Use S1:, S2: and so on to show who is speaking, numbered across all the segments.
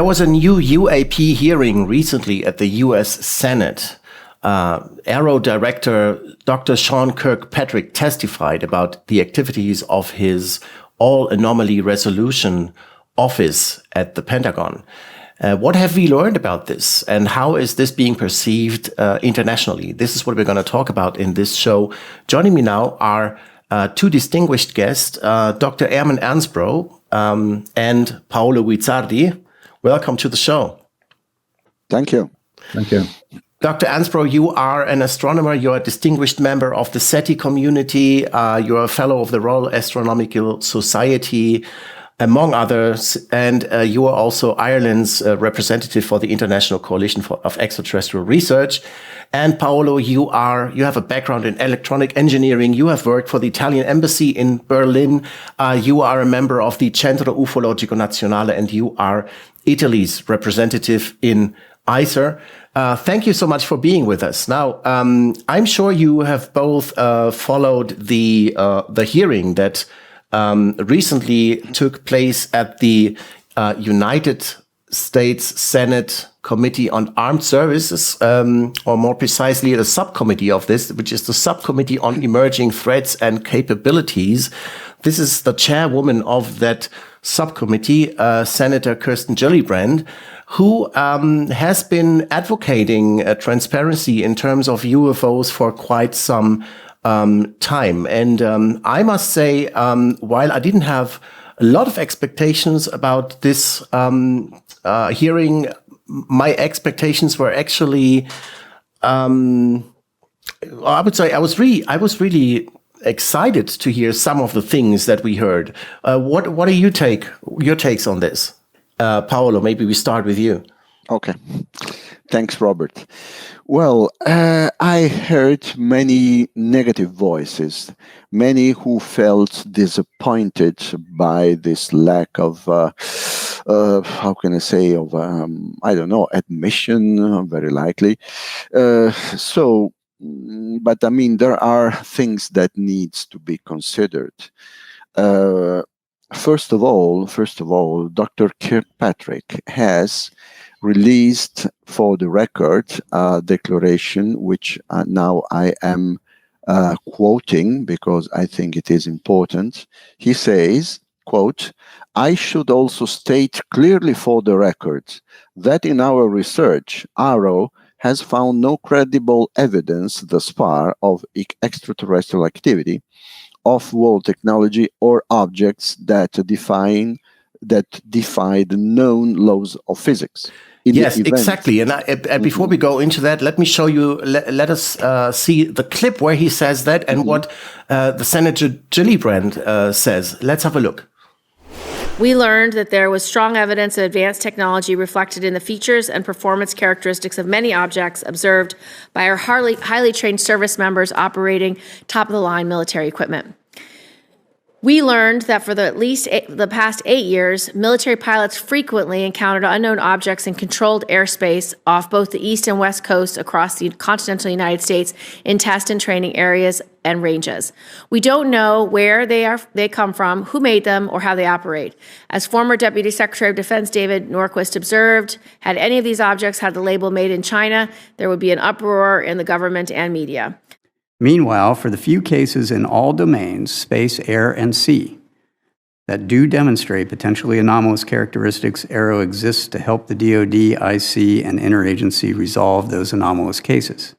S1: There was a new UAP hearing recently at the U.S. Senate. Aero Director Dr. Sean Kirkpatrick testified about the activities of his All-Anomaly Resolution Office at the Pentagon. What have we learned about this, and how is this being perceived internationally? This is what we're going to talk about in this show. Joining me now are two distinguished guests, Dr. Erman Ansbro and Paolo Guizzardi. Welcome to the show.
S2: Thank you.
S3: Thank you.
S1: Dr. Ansbro, you are an astronomer. You're a distinguished member of the SETI community. You're a fellow of the Royal Astronomical Society, among others. And you are also Ireland's representative for the International Coalition of Extraterrestrial Research. And Paolo, you have a background in electronic engineering. You have worked for the Italian embassy in Berlin. You are a member of the Centro Ufologico Nazionale, and you are Italy's representative in ICER. Thank you so much for being with us. Now, I'm sure you have both followed the hearing that recently took place at the United States Senate Committee on Armed Services, or more precisely, the subcommittee of this, which is the Subcommittee on Emerging Threats and Capabilities. This is the chairwoman of that subcommittee, Senator Kirsten Gillibrand, who has been advocating transparency in terms of UFOs for quite some time. And I must say, while I didn't have a lot of expectations about this hearing, my expectations were actually, I would say, I was really excited to hear some of the things that we heard. What are your takes on this? Paolo, maybe we start with you.
S2: Okay. Thanks, Robert. Well, I heard many negative voices, many who felt disappointed by this lack of, how can I say, of, I don't know, admission, very likely. But I mean, there are things that needs to be considered. First of all, Dr. Kirkpatrick has released for the record a declaration, which now I am quoting because I think it is important. He says, quote, "I should also state clearly for the record that in our research, ARO has found no credible evidence thus far of extraterrestrial activity, off-world technology, or objects that defy the known laws of physics."
S1: Yes, exactly. And before we go into that, let me show you, let us see the clip where he says that and what the Senator Gillibrand says. Let's have a look.
S4: We learned that there was strong evidence of advanced technology reflected in the features and performance characteristics of many objects observed by our highly trained service members operating top-of-the-line military equipment. We learned that for the past 8 years, military pilots frequently encountered unknown objects in controlled airspace off both the east and west coasts across the continental United States in test and training areas and ranges. We don't know where they come from, who made them, or how they operate. As former Deputy Secretary of Defense David Norquist observed, had any of these objects had the label "Made in China," there would be an uproar in the government and media.
S3: Meanwhile, for the few cases in all domains, space, air, and sea, that do demonstrate potentially anomalous characteristics, ARO exists to help the DoD, IC, and interagency resolve those anomalous cases.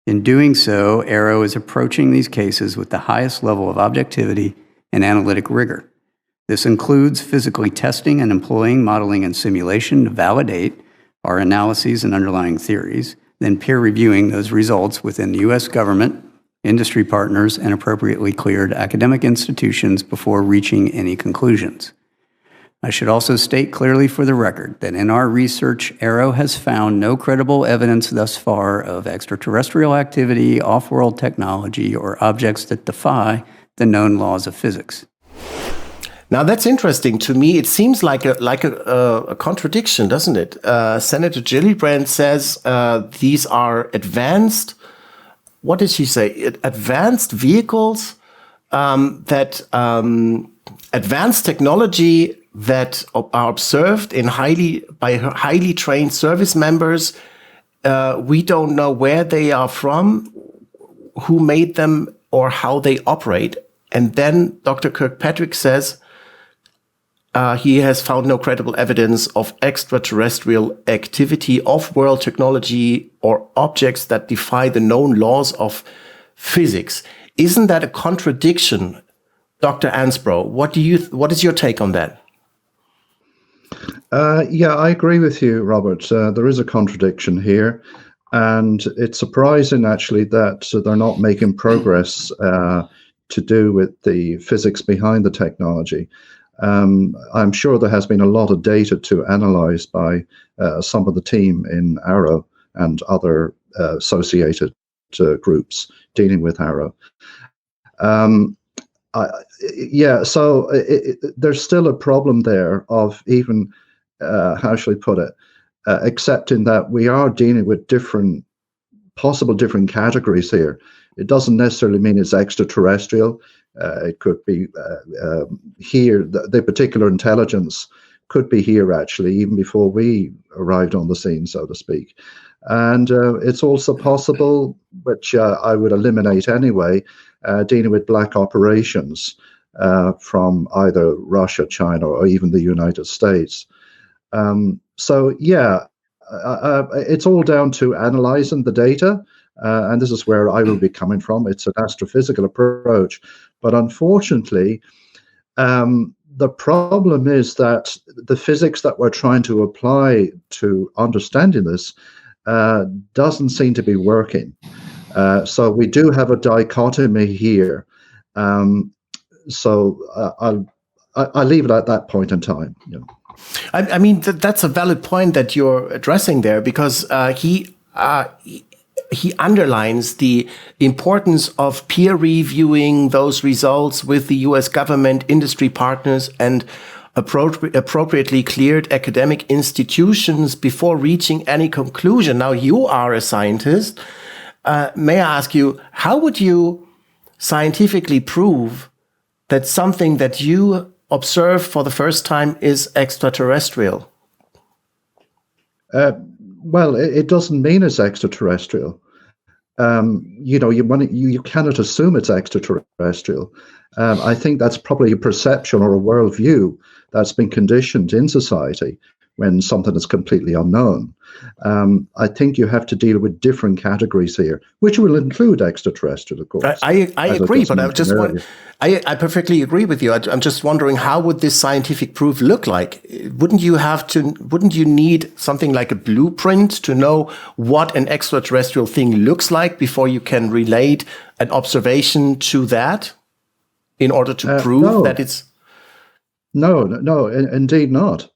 S3: In doing so, ARO is approaching these cases with the highest level of objectivity and analytic rigor. This includes physically testing and employing modeling and simulation to validate our analyses and underlying theories, then peer reviewing those results within the U.S. government, industry partners, and appropriately cleared academic institutions before reaching any conclusions. I should also state clearly for the record that in our research, ARO has found no credible evidence thus far of extraterrestrial activity, off-world technology, or objects that defy the known laws of physics.
S1: Now that's interesting to me. It seems like a contradiction, doesn't it? Senator Gillibrand says these are advanced. What did she say? Advanced vehicles, that advanced technology that are observed by highly trained service members. We don't know where they are from, who made them, or how they operate. And then Dr. Kirkpatrick says he has found no credible evidence of extraterrestrial activity, off-world technology, or objects that defy the known laws of physics. Isn't that a contradiction, Dr. Ansbro? What is your take on that?
S5: Yeah, I agree with you, Robert. There is a contradiction here, and it's surprising actually that they're not making progress to do with the physics behind the technology. I'm sure there has been a lot of data to analyze by some of the team in Arrow and other associated groups dealing with Arrow. There's still a problem there of even, how shall I put it, accepting that we are dealing with possible different categories here. It doesn't necessarily mean it's extraterrestrial. It could be here, the particular intelligence could be here actually, even before we arrived on the scene, so to speak. And it's also possible, which I would eliminate anyway, dealing with black operations from either Russia, China, or even the United States. It's all down to analyzing the data. And this is where I will be coming from. It's an astrophysical approach. But unfortunately, the problem is that the physics that we're trying to apply to understanding this doesn't seem to be working. So we do have a dichotomy here. I'll leave it at that point in time. You know.
S1: I mean, that's a valid point that you're addressing there, because he underlines the importance of peer reviewing those results with the US government, industry partners, and appropriately cleared academic institutions before reaching any conclusion. Now, you are a scientist. May I ask you, how would you scientifically prove that something that you observe for the first time is extraterrestrial?
S5: Well, it doesn't mean it's extraterrestrial. You cannot assume it's extraterrestrial. I think that's probably a perception or a worldview that's been conditioned in society when something is completely unknown. I think you have to deal with different categories here, which will include extraterrestrial, of course.
S1: I agree, but I perfectly agree with you. I'm just wondering, how would this scientific proof look like? Wouldn't you need something like a blueprint to know what an extraterrestrial thing looks like before you can relate an observation to that in order to prove that it's...
S5: No, indeed not.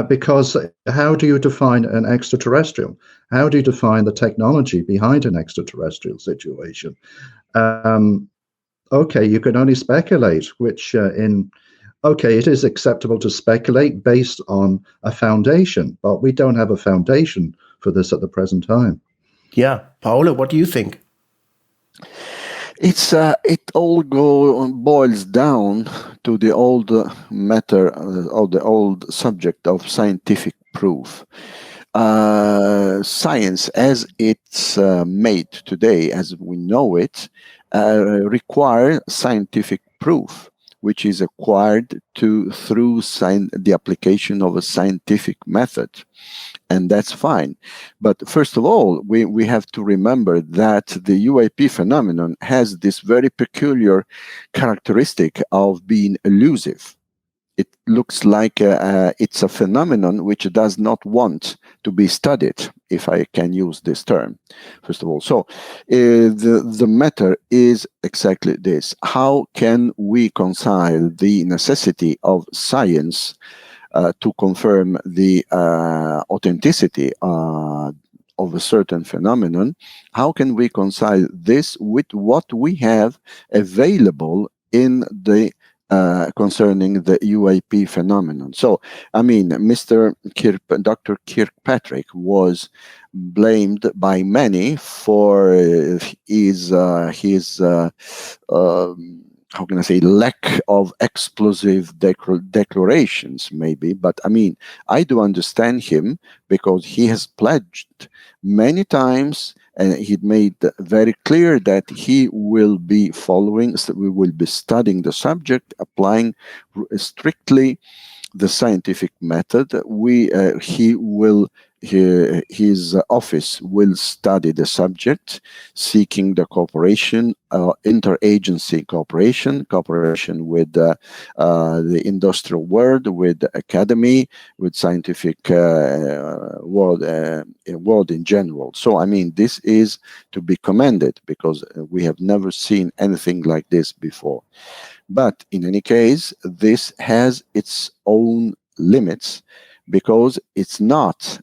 S5: Because how do you define an extraterrestrial? How do you define the technology behind an extraterrestrial situation? Okay, you can only speculate, it is acceptable to speculate based on a foundation, but we don't have a foundation for this at the present time.
S1: Yeah. Paolo, what do you think?
S2: It all boils down to the old matter or the old subject of scientific proof. Science, as it's made today, as we know it, require scientific proof, which is acquired through the application of a scientific method. And that's fine. But first of all, we have to remember that the UAP phenomenon has this very peculiar characteristic of being elusive. It looks like it's a phenomenon which does not want to be studied, if I can use this term, first of all. So the matter is exactly this. How can we reconcile the necessity of science to confirm the authenticity of a certain phenomenon? How can we reconcile this with what we have available in the concerning the UAP phenomenon? So, I mean, Dr. Kirkpatrick was blamed by many for his how can I say, lack of explosive declarations, maybe. But I mean, I do understand him because he has pledged many times, and he made very clear that he will be following, so we will be studying the subject, applying strictly the scientific method. His office will study the subject, seeking the cooperation, interagency cooperation with the industrial world, with the academy, with scientific world in general. So I mean, this is to be commended because we have never seen anything like this before. But in any case, this has its own limits because it's not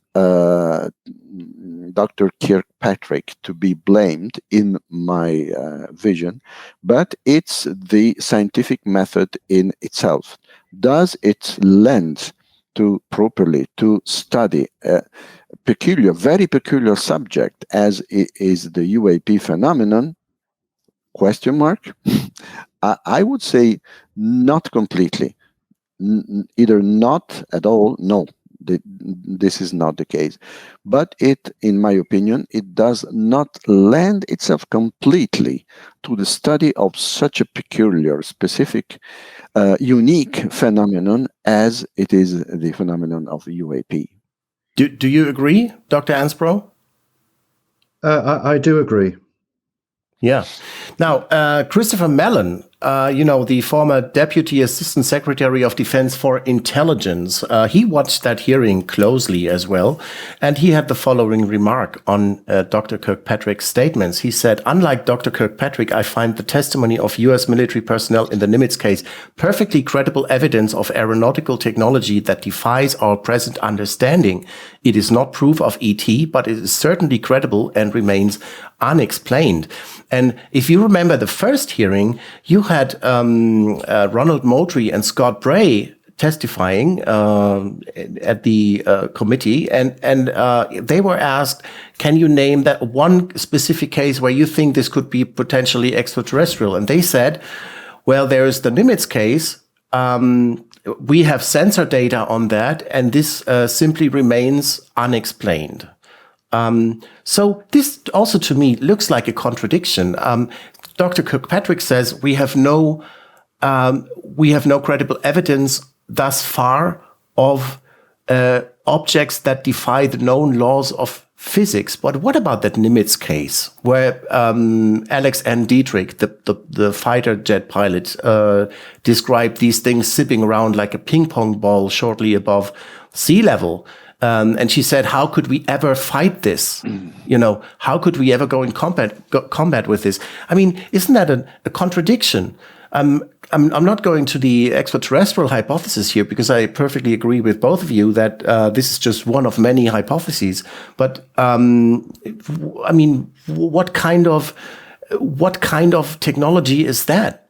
S2: Dr. Kirkpatrick to be blamed in my vision, but it's the scientific method in itself. Does it lend to properly to study a peculiar, very peculiar subject as is the UAP phenomenon? Question mark. I would say not completely. Either not at all, no. This is not the case. But it, in my opinion, it does not lend itself completely to the study of such a peculiar, specific, unique phenomenon as it is the phenomenon of UAP.
S1: Do you agree, Dr. Ansbro?
S5: I do agree.
S1: Yeah. Now, Christopher Mellon, the former Deputy Assistant Secretary of Defense for Intelligence, he watched that hearing closely as well. And he had the following remark on Dr. Kirkpatrick's statements. He said, unlike Dr. Kirkpatrick, I find the testimony of U.S. military personnel in the Nimitz case perfectly credible evidence of aeronautical technology that defies our present understanding. It is not proof of ET, but it is certainly credible and remains unexplained. And if you remember the first hearing, you had Ronald Moultrie and Scott Bray testifying at the committee, and they were asked, can you name that one specific case where you think this could be potentially extraterrestrial? And they said, well, there's the Nimitz case. We have sensor data on that, and this simply remains unexplained. So this also to me looks like a contradiction. Dr. Kirkpatrick says we have no credible evidence thus far of objects that defy the known laws of physics. But what about that Nimitz case where Alex N. Dietrich, the fighter jet pilot, described these things zipping around like a ping pong ball shortly above sea level? And she said, how could we ever fight this? How could we ever go in combat with this? I mean, isn't that a contradiction? I'm not going to the extraterrestrial hypothesis here because I perfectly agree with both of you that this is just one of many hypotheses. But I mean, what kind of technology is that?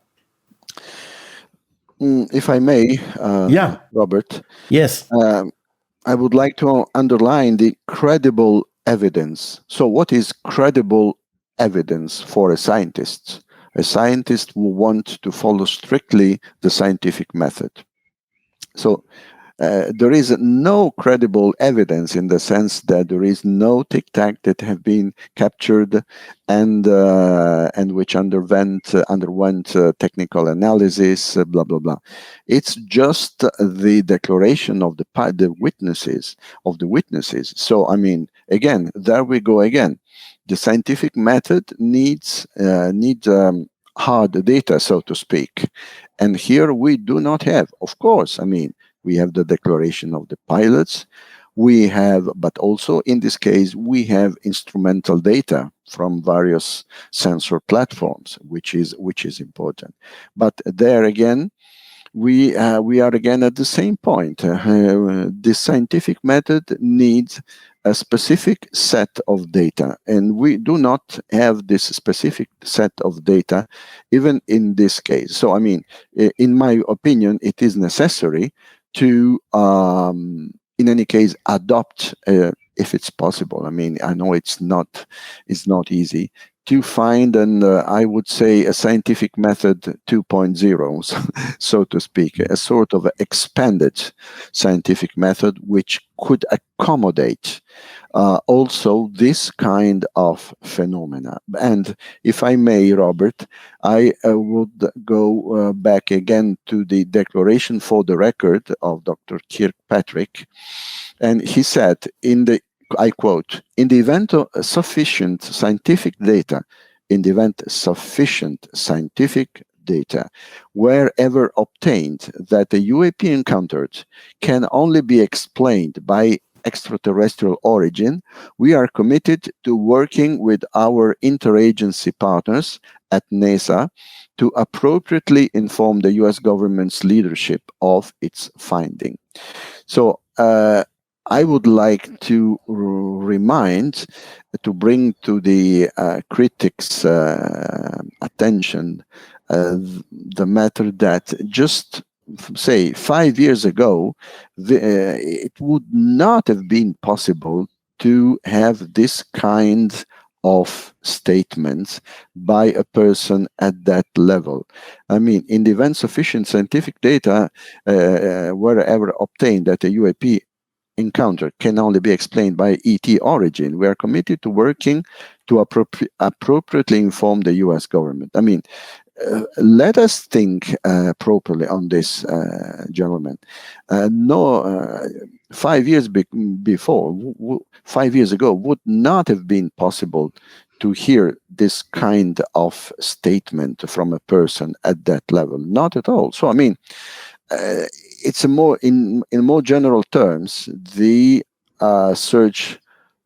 S2: If I may, Robert.
S1: Yes.
S2: I would like to underline the credible evidence. So what is credible evidence for a scientist? A scientist will want to follow strictly the scientific method. So there is no credible evidence in the sense that there is no tic-tac that have been captured and which underwent technical analysis, blah blah blah. It's just the declaration of the witnesses. So I mean, again, there we go again. The scientific method needs hard data, so to speak, and here we do not have. Of course, I mean, we have the declaration of the pilots. We have, but also in this case, we have instrumental data from various sensor platforms, which is important. But there again, we are again at the same point. The scientific method needs a specific set of data, and we do not have this specific set of data even in this case. So, I mean, in my opinion, it is necessary to, in any case, adopt, if it's possible. I mean, I know it's not easy to find I would say, a scientific method 2.0, so to speak, a sort of expanded scientific method which could accommodate also this kind of phenomena. And if I may, Robert, I would go back again to the declaration for the record of Dr. Kirkpatrick. And he said, I quote, in the event of sufficient scientific data, wherever obtained, that the UAP encountered can only be explained by extraterrestrial origin, we are committed to working with our interagency partners at NASA to appropriately inform the US government's leadership of its finding. So I would like to remind, to bring to the critics' attention the matter that just say 5 years ago, it would not have been possible to have this kind of statements by a person at that level. I mean, in the event sufficient scientific data wherever obtained that a UAP encounter can only be explained by ET origin, we are committed to working to appropriately inform the US government. I mean, let us think properly on this, gentlemen. 5 years before, 5 years ago, would not have been possible to hear this kind of statement from a person at that level. Not at all. So, I mean, it's a more, in more general terms, the search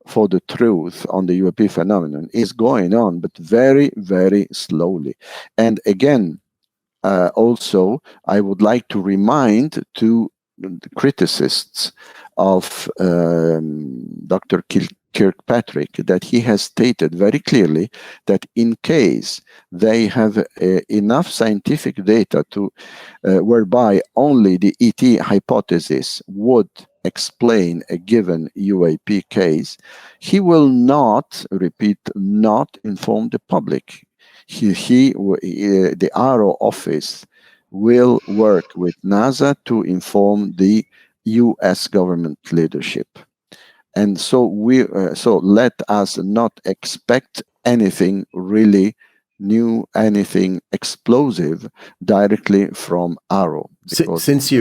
S2: for the truth on the UAP phenomenon is going on, but very, very slowly. And again, also, I would like to remind to the criticists of Dr. Kirkpatrick that he has stated very clearly that in case they have enough scientific data to whereby only the ET hypothesis would explain a given UAP case, he will not, repeat, not inform the public. The ARO office will work with NASA to inform the US government leadership. And so so let us not expect anything really new, anything explosive directly from ARO, because it's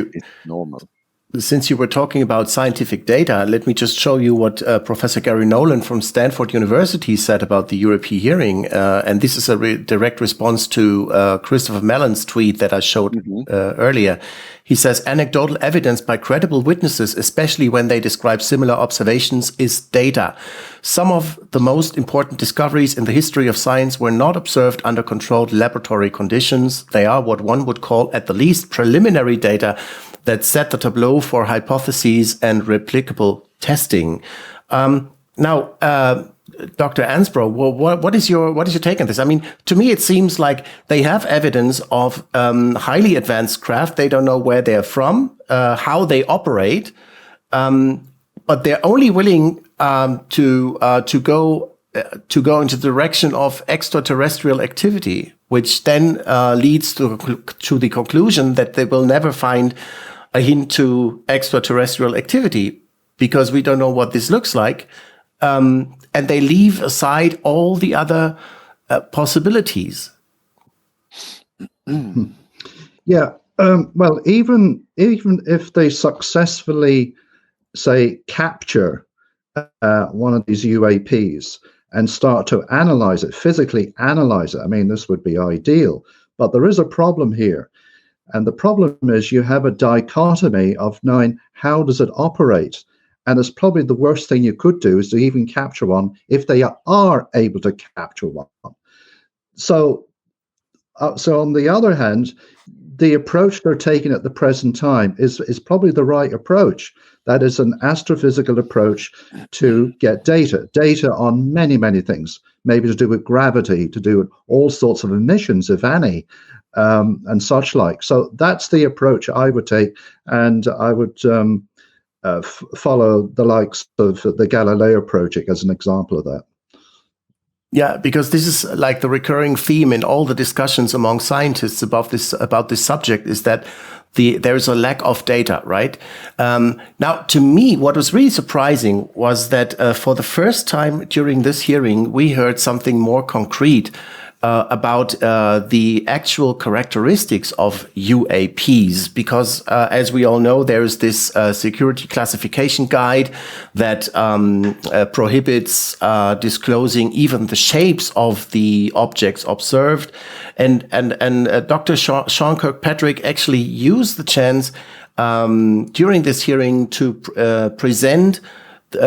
S2: normal.
S1: Since you were talking about scientific data, let me just show you what Professor Gary Nolan from Stanford University said about the UAP hearing. And this is a direct response to Christopher Mellon's tweet that I showed earlier. He says, anecdotal evidence by credible witnesses, especially when they describe similar observations, is data. Some of the most important discoveries in the history of science were not observed under controlled laboratory conditions. They are what one would call, at the least, preliminary data that set the tableau for hypotheses and replicable testing. Now, Dr. Ansbro, what is your take on this? I mean, to me, it seems like they have evidence of highly advanced craft. They don't know where they're from, how they operate, but they're only willing to go into the direction of extraterrestrial activity, which then leads to the conclusion that they will never find a hint to extraterrestrial activity because we don't know what this looks like. And they leave aside all the other possibilities.
S5: Yeah. Well, even if they successfully, say, capture one of these UAPs and start to analyze it, physically analyze it, I mean, this would be ideal. But there is a problem here. And the problem is you have a dichotomy of knowing how does it operate. And it's probably the worst thing you could do is to even capture one if they are able to capture one. So on the other hand, the approach they're taking at the present time is probably the right approach. That is an astrophysical approach to get data on many, many things, maybe to do with gravity, to do with all sorts of emissions, if any, and such like. So that's the approach I would take, and I would follow the likes of the Galileo project as an example of that.
S1: Yeah, because this is like the recurring theme in all the discussions among scientists about this subject, is that there is a lack of data, right? Now, to me, what was really surprising was that for the first time during this hearing, we heard something more concrete about the actual characteristics of UAPs, because as we all know, there is this security classification guide that prohibits disclosing even the shapes of the objects observed. And Dr. Sean Kirkpatrick actually used the chance during this hearing to present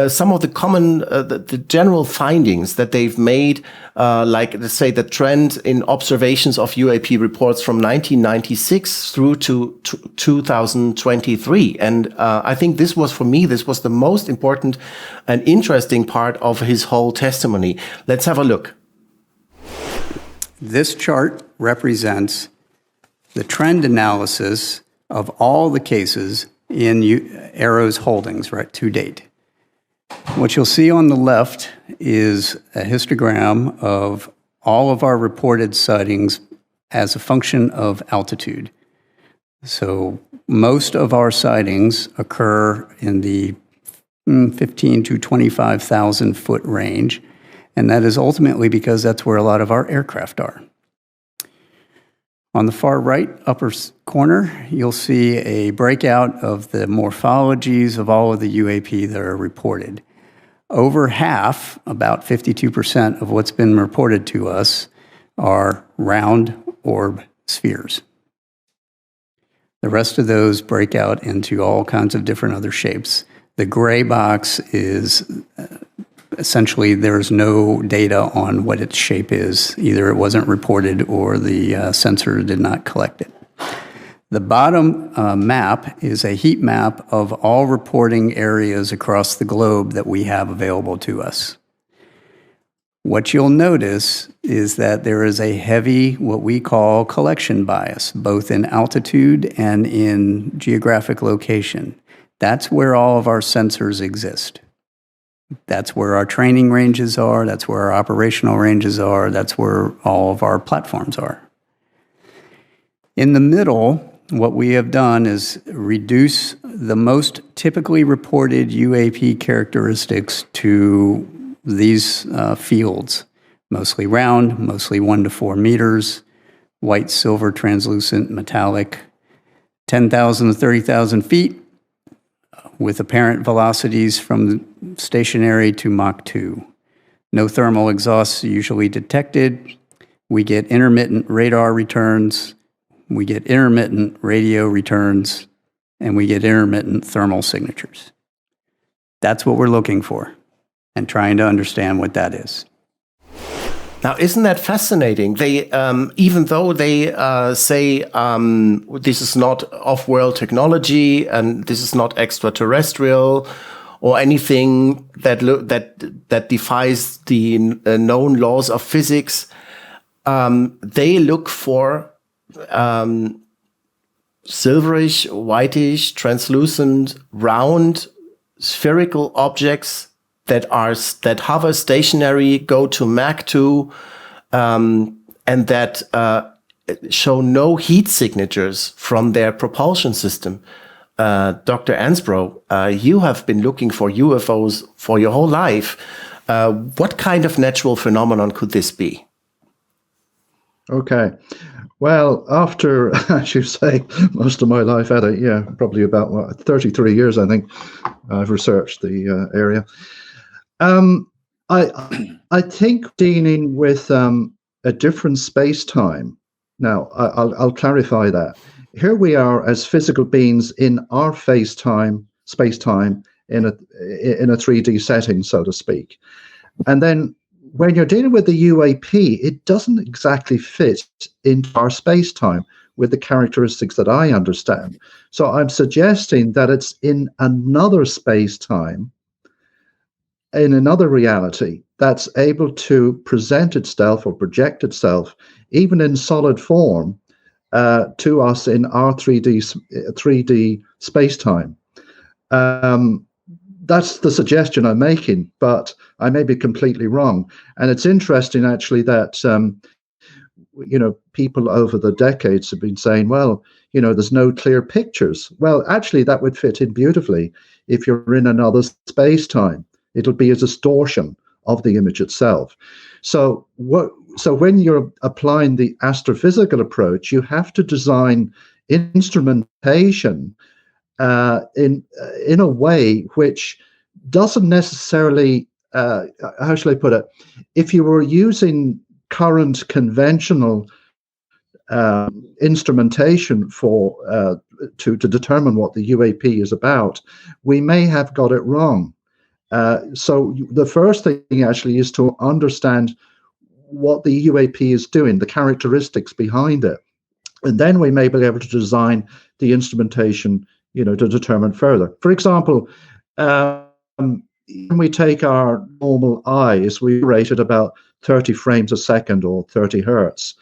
S1: some of the common, the general findings that they've made, like, let's say, the trend in observations of UAP reports from 1996 through to 2023. And I think this was, for me, this was the most important and interesting part of his whole testimony. Let's have a look.
S3: This chart represents the trend analysis of all the cases in AARO's holdings, right, to date. What you'll see on the left is a histogram of all of our reported sightings as a function of altitude. So most of our sightings occur in the 15 to 25,000 foot range, and that is ultimately because that's where a lot of our aircraft are. On the far right upper corner, you'll see a breakout of the morphologies of all of the UAP that are reported. Over half, about 52% of what's been reported to us, are round orb spheres. The rest of those break out into all kinds of different other shapes. The gray box is essentially there's no data on what its shape is. Either it wasn't reported or the sensor did not collect it. The bottom map is a heat map of all reporting areas across the globe that we have available to us. What you'll notice is that there is a heavy, what we call collection bias, both in altitude and in geographic location. That's where all of our sensors exist. That's where our training ranges are, that's where our operational ranges are, that's where all of our platforms are. In the middle, what we have done is reduce the most typically reported UAP characteristics to these fields, mostly round, mostly 1 to 4 meters, white, silver, translucent, metallic, 10,000 to 30,000 feet, with apparent velocities from stationary to Mach 2. No thermal exhausts usually detected. We get intermittent radar returns, we get intermittent radio returns, and we get intermittent thermal signatures. That's what we're looking for and trying to understand what that is.
S1: Now, isn't that fascinating? They, even though they say this is not off-world technology and this is not extraterrestrial or anything that defies the known laws of physics, they look for silverish, whitish, translucent, round, spherical objects that hover stationary, go to Mach 2, and that show no heat signatures from their propulsion system. Dr. Ansbro, you have been looking for UFOs for your whole life. What kind of natural phenomenon could this be?
S5: Okay. Well, after, as you say, most of my life at it, yeah, probably about 33 years, I think, I've researched the area. I think dealing with a different space-time. Now, I'll clarify that. Here we are as physical beings in our space-time in a 3D setting, so to speak. And then when you're dealing with the UAP, it doesn't exactly fit into our space-time with the characteristics that I understand. So I'm suggesting that it's in another space-time, in another reality, that's able to present itself or project itself, even in solid form, to us in our 3D space-time. that's the suggestion I'm making, but I may be completely wrong. And it's interesting, actually, that people over the decades have been saying, well, there's no clear pictures. Well, actually, that would fit in beautifully. If you're in another space-time, it'll be a distortion of the image itself. So when you're applying the astrophysical approach, you have to design instrumentation in a way which doesn't necessarily, how shall I put it? If you were using current conventional instrumentation to determine what the UAP is about, we may have got it wrong. So the first thing actually is to understand what the UAP is doing, the characteristics behind it. And then we may be able to design the instrumentation, to determine further. For example, when we take our normal eyes, we rate at about 30 frames a second or 30 hertz.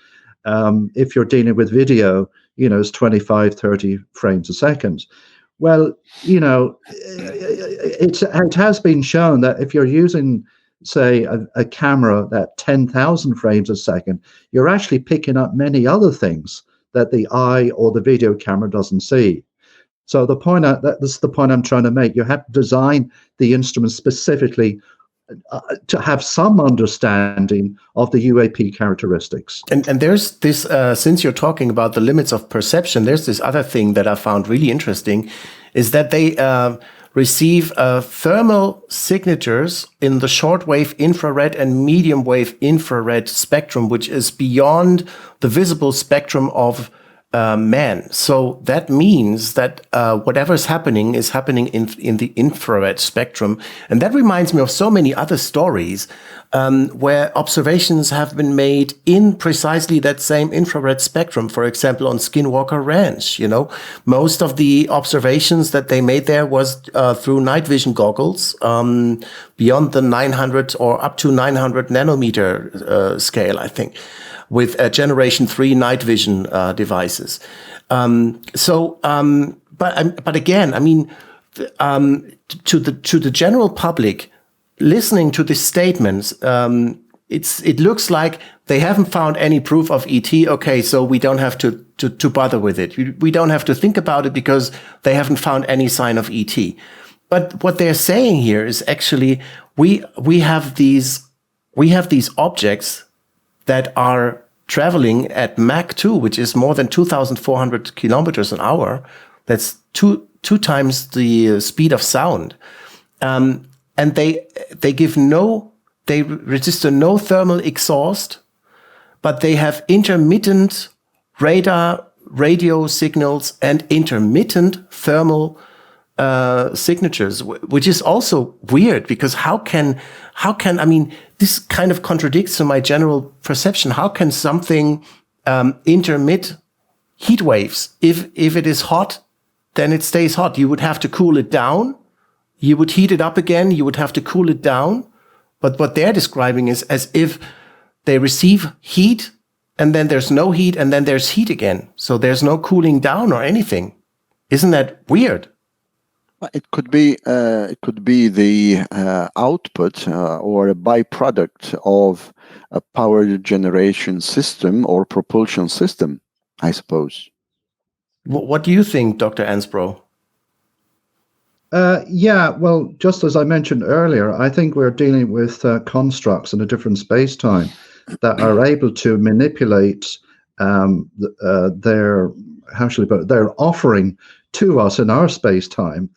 S5: If you're dealing with video, it's 25, 30 frames a second. Well, it has been shown that if you're using, say, a camera at 10,000 frames a second, you're actually picking up many other things that the eye or the video camera doesn't see. So that's the point I'm trying to make. You have to design the instrument specifically to have some understanding of the UAP characteristics.
S1: And there's this, since you're talking about the limits of perception, there's this other thing that I found really interesting, is that they receive thermal signatures in the shortwave infrared and medium wave infrared spectrum, which is beyond the visible spectrum of man. So that means that whatever is happening in the infrared spectrum. And that reminds me of so many other stories where observations have been made in precisely that same infrared spectrum. For example, on Skinwalker Ranch, most of the observations that they made there was through night vision goggles beyond the 900 or up to 900 nanometer scale, I think, with generation 3 night vision devices. But again, I mean, to the general public, listening to these statements, it looks like they haven't found any proof of ET. Okay, so we don't have to bother with it. We don't have to think about it because they haven't found any sign of ET. But what they're saying here is actually we have these objects that are traveling at Mach 2, which is more than 2,400 kilometers an hour. That's two times the speed of sound. And they register no thermal exhaust, but they have intermittent radar, radio signals, and intermittent thermal signatures, which is also weird because how can I mean, this kind of contradicts to my general perception. How can something intermit heat waves? If it is hot, then it stays hot. You would have to cool it down. You would heat it up again. You would have to cool it down. But what they're describing is as if they receive heat and then there's no heat and then there's heat again. So there's no cooling down or anything. Isn't that weird?
S2: It could be the output or a byproduct of a power generation system or propulsion system, I suppose.
S1: What do you think, Dr. Ansbro?
S5: Yeah, well, just as I mentioned earlier, I think we're dealing with constructs in a different space-time that are able to manipulate their offering to us in our space-time.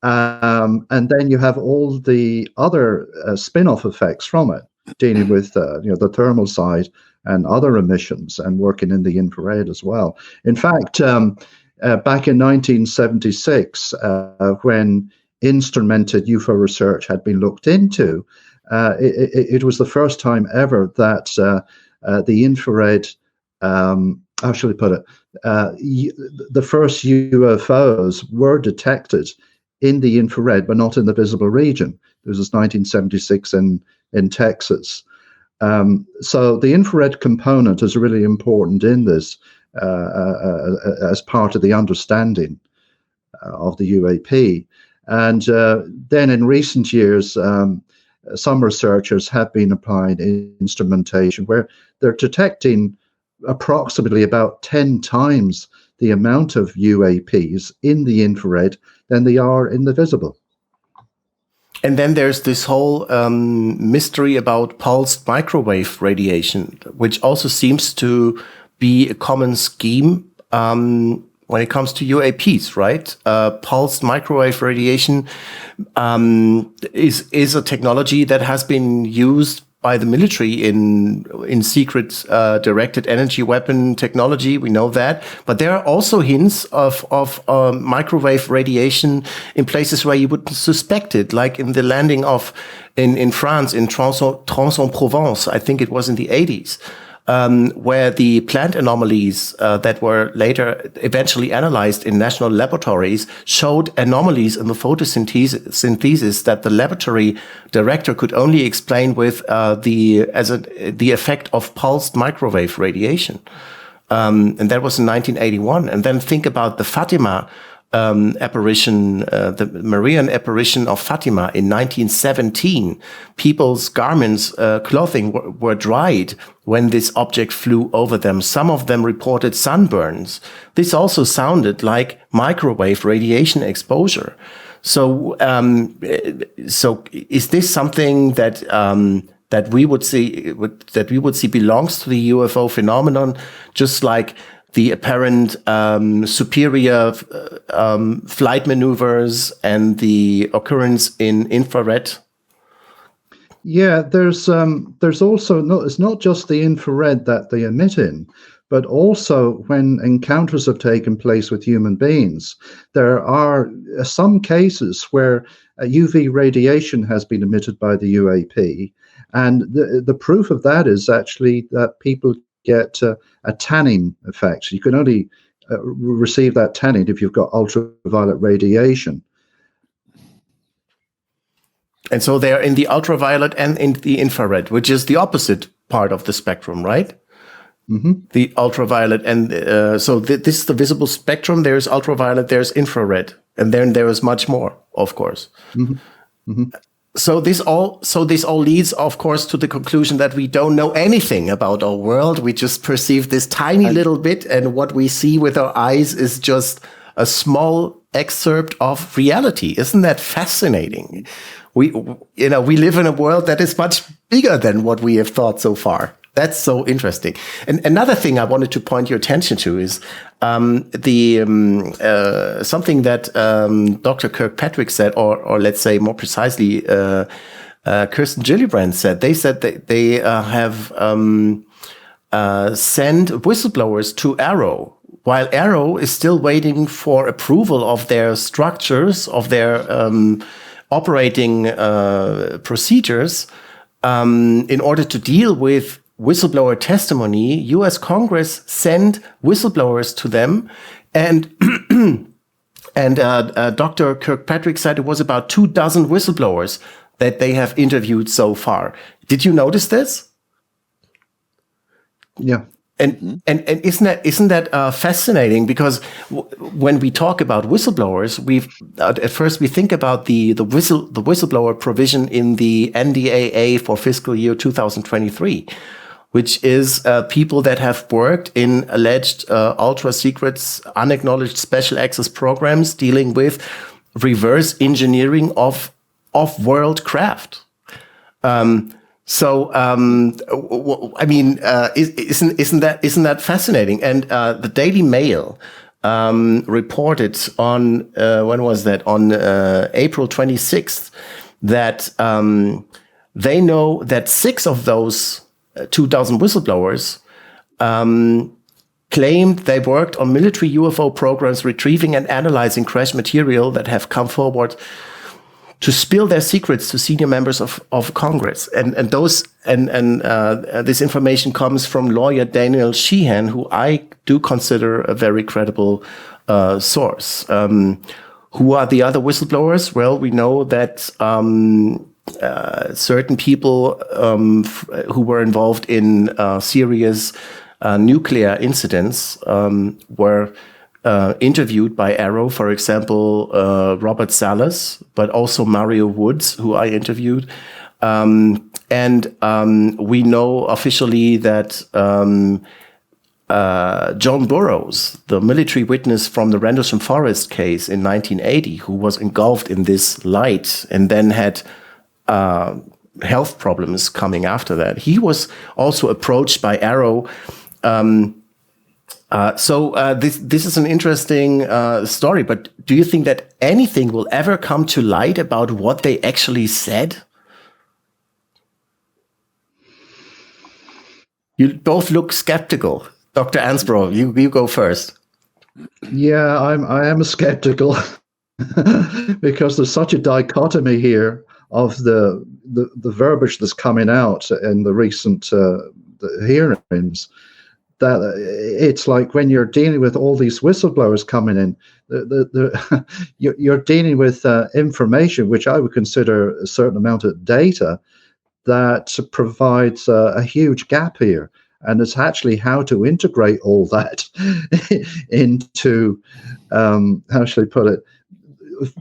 S5: And then you have all the other spin-off effects from it, dealing with the thermal side and other emissions and working in the infrared as well. In fact, back in 1976, when instrumented UFO research had been looked into, it was the first time ever that the infrared, how shall we put it, the first UFOs were detected in the infrared, but not in the visible region. This was 1976 in Texas. So the infrared component is really important in this as part of the understanding of the UAP. And then in recent years, some researchers have been applying instrumentation where they're detecting approximately about 10 times the amount of UAPs in the infrared than they are in the visible.
S1: And then there's this whole mystery about pulsed microwave radiation, which also seems to be a common scheme when it comes to UAPs, right? Pulsed microwave radiation is a technology that has been used by the military in secret directed energy weapon technology. We know that, but there are also hints of microwave radiation in places where you wouldn't suspect it, like in the landing in France in Trans-en-Provence. I think it was in the 80s. Where the plant anomalies that were later eventually analyzed in national laboratories showed anomalies in the photosynthesis that the laboratory director could only explain with the effect of pulsed microwave radiation. And that was in 1981. And then think about the Fatima apparition, the Marian apparition of Fatima in 1917. People's garments, clothing were dried when this object flew over them. Some of them reported sunburns. This also sounded like microwave radiation exposure. So is this something that we would see belongs to the UFO phenomenon, just like the apparent superior flight maneuvers and the occurrence in infrared?
S5: Yeah, there's also it's not just the infrared that they emit in, but also when encounters have taken place with human beings, there are some cases where UV radiation has been emitted by the UAP, and the proof of that is actually that people get a tanning effect. You can only receive that tanning if you've got ultraviolet radiation.
S1: And so they're in the ultraviolet and in the infrared, which is the opposite part of the spectrum, right?
S5: Mm-hmm.
S1: The ultraviolet. And so this is the visible spectrum. There's ultraviolet, there's infrared. And then there is much more, of course. Mm-hmm. Mm-hmm. So this all leads, of course, to the conclusion that we don't know anything about our world. We just perceive this tiny little bit, and what we see with our eyes is just a small excerpt of reality. Isn't that fascinating? We live in a world that is much bigger than what we have thought so far. That's so interesting. And another thing I wanted to point your attention to is something that Dr. Kirkpatrick said, or let's say more precisely, Kirsten Gillibrand said. They said that they have sent whistleblowers to Arrow, while Arrow is still waiting for approval of their structures, of their operating procedures in order to deal with whistleblower testimony. U.S. Congress sent whistleblowers to them, and Dr. Kirkpatrick said it was about 24 whistleblowers that they have interviewed so far. Did you notice this?
S5: Yeah.
S1: And isn't that fascinating? Because when we talk about whistleblowers, at first we think about the whistleblower provision in the NDAA for fiscal year 2023, which is people that have worked in alleged ultra secrets, unacknowledged special access programs dealing with reverse engineering of world craft. I mean, isn't that fascinating? And the Daily Mail reported on when was that? On April 26th, that they know that 6 of those 24 whistleblowers claimed they worked on military UFO programs, retrieving and analyzing crash material that have come forward to spill their secrets to senior members of Congress. And this information comes from lawyer Daniel Sheehan, who I do consider a very credible source. Who are the other whistleblowers? Well, we know that certain people who were involved in serious nuclear incidents were interviewed by Arrow, for example, Robert Salas, but also Mario Woods, who I interviewed. We know officially that John Burroughs, the military witness from the Rendlesham Forest case in 1980, who was engulfed in this light and then had health problems coming after that, he was also approached by Arrow. This is an interesting story, but do you think that anything will ever come to light about what they actually said? You both look skeptical. Dr. Ansbro, you go first.
S5: Yeah, I am skeptical because there's such a dichotomy here of the verbiage that's coming out in the recent the hearings, that it's like when you're dealing with all these whistleblowers coming in, you're dealing with information which I would consider a certain amount of data that provides a huge gap here. And it's actually how to integrate all that into, how shall I put it,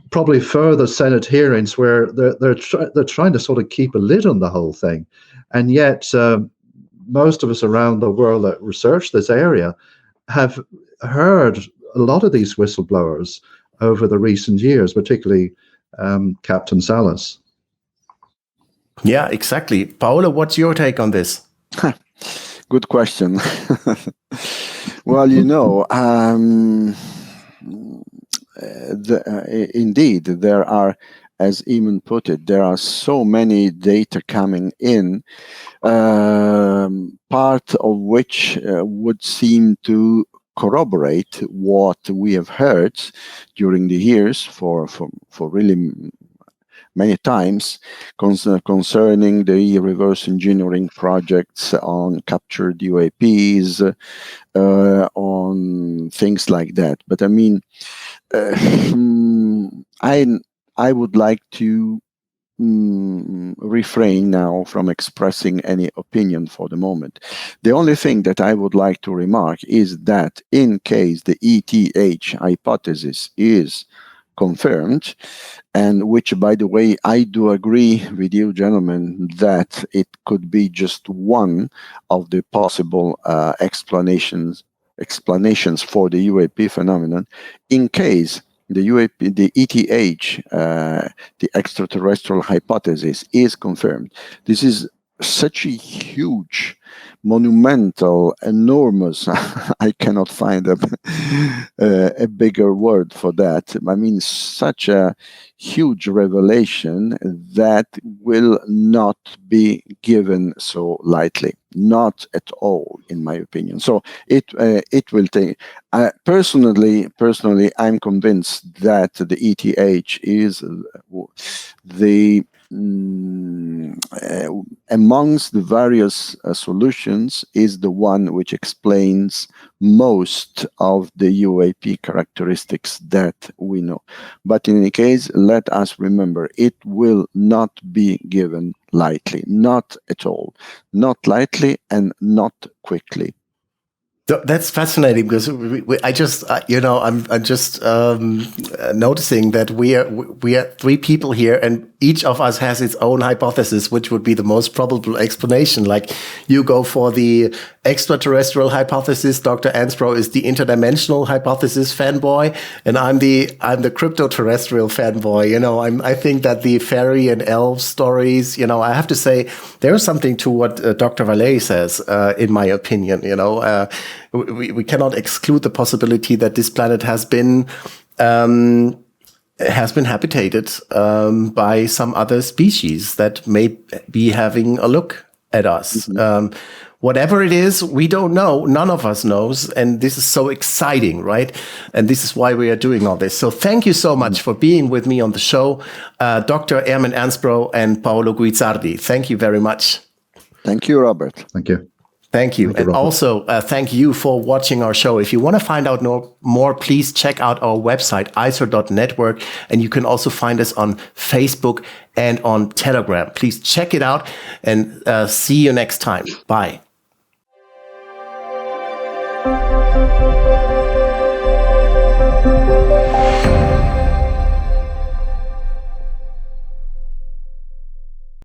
S5: probably further Senate hearings where they're trying to sort of keep a lid on the whole thing. And yet most of us around the world that research this area have heard a lot of these whistleblowers over the recent years, particularly Captain Salas.
S1: Yeah, exactly. Paolo, what's your take on this?
S2: Good question. Well, indeed, there are, as Eamon put it, there are so many data coming in, part of which would seem to corroborate what we have heard during the years for really many times concerning the reverse engineering projects on captured UAPs, on things like that. But I mean, I would like to refrain now from expressing any opinion for the moment. The only thing that I would like to remark is that in case the ETH hypothesis is confirmed, and which, by the way, I do agree with you, gentlemen, that it could be just one of the possible explanations for the UAP phenomenon. In case the UAP, the ETH, the extraterrestrial hypothesis, is confirmed, this is such a huge, monumental, enormous, I cannot find a bigger word for that. I mean, such a huge revelation that will not be given so lightly, not at all, in my opinion. So it will take. Personally, I'm convinced that the ETH is the amongst the various solutions is the one which explains most of the UAP characteristics that we know. But in any case, let us remember, it will not be given lightly, not at all, not lightly and not quickly.
S1: That's fascinating because I just, I'm just noticing that we are three people here, and each of us has its own hypothesis, which would be the most probable explanation. Like you go for the extraterrestrial hypothesis, Dr. Ansbro is the interdimensional hypothesis fanboy, and I'm the crypto-terrestrial fanboy. I think that the fairy and elf stories, I have to say there's something to what Dr. Vallée says, in my opinion. We cannot exclude the possibility that this planet has been habitated by some other species that may be having a look at us. Mm-hmm. Whatever it is, we don't know. None of us knows. And this is so exciting, right? And this is why we are doing all this. So thank you so much for being with me on the show, Dr. Ermin Ansbro and Paolo Guizzardi. Thank you very much.
S2: Thank you, Robert.
S5: Thank you.
S1: Thank you. And also, thank you for watching our show. If you want to find out more, please check out our website, ICER.network. And you can also find us on Facebook and on Telegram. Please check it out and see you next time. Bye.
S5: you.